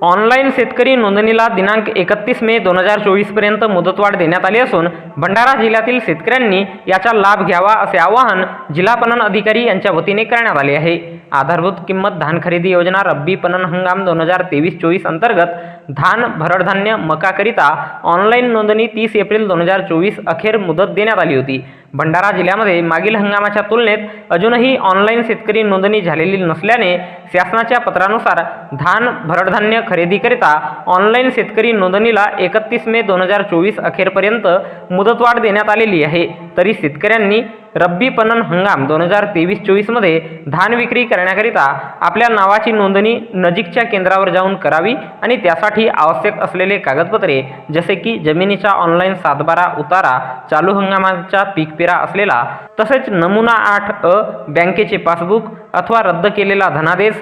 Online शेतकरी नोंदणीला दिनांक 31 मे 2024 पर्यंत मुदतवाढ देण्यात आली असून भंडारा जिल्ह्यातील शेतकऱ्यांनी याचा लाभ घ्यावा असे आवाहन जिल्हा पणन अधिकारी यांच्या वतीने करण्यात आले आहे। आधारभूत किंमत धान खरेदी योजना रब्बी पणन हंगाम 2023-24 अंतर्गत धान, भरड धान्य, मकाकरिता ऑनलाईन नोंदणी 30 एप्रिल 2024 अखेर मुदत देण्यात आली होती। भंडारा जिल्ह्यामध्ये मागील हंगामाच्या तुलनेत अजूनही ऑनलाईन शेतकरी नोंदणी झालेली नसल्याने शासनाच्या पत्रानुसार धान, भरडधान्य खरेदीकरिता ऑनलाईन शेतकरी नोंदणीला 31 मे 2024 अखेरपर्यंत मुदतवाढ देण्यात आलेली आहे। तरी शेतकऱ्यांनी रब्बी पणन हंगाम 2023-24 मध्ये धान विक्री करण्याकरिता आपल्या नावाची नोंदणी नजीकच्या केंद्रावर जाऊन करावी आणि त्यासाठी आवश्यक असलेले कागदपत्रे जसे की जमिनीचा ऑनलाईन सातबारा उतारा, चालू हंगामाचा पीक पेरा असलेला, तसेच नमुना 8A बँकेचे पासबुक अथवा रद्द केलेला धनादेश,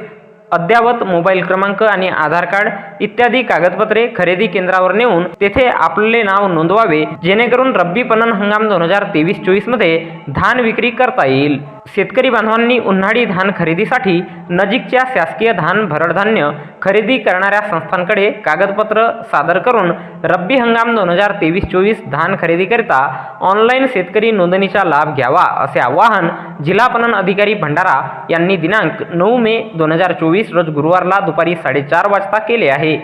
अद्ययावत मोबाईल क्रमांक आणि आधार कार्ड इत्यादी कागदपत्रे खरेदी केंद्रावर नेऊन तेथे आपले नाव नोंदवावे, जेणेकरून रब्बी पणन हंगाम 2023-24 मध्ये धान विक्री करता येईल। शेतकरी बांधवांनी उन्हाळी धान खरेदीसाठी नजीकच्या शासकीय धान, भरडधान्य खरेदी करणाऱ्या संस्थांकडे कागदपत्र सादर करून रब्बी हंगाम 2023-24 धान खरेदीकरिता ऑनलाईन शेतकरी नोंदणीचा लाभ घ्यावा असे आवाहन जिल्हा पणन अधिकारी भंडारा यांनी दिनांक 9 मे 2024 रोज गुरुवारला दुपारी 4:30 वाजता केले आहे।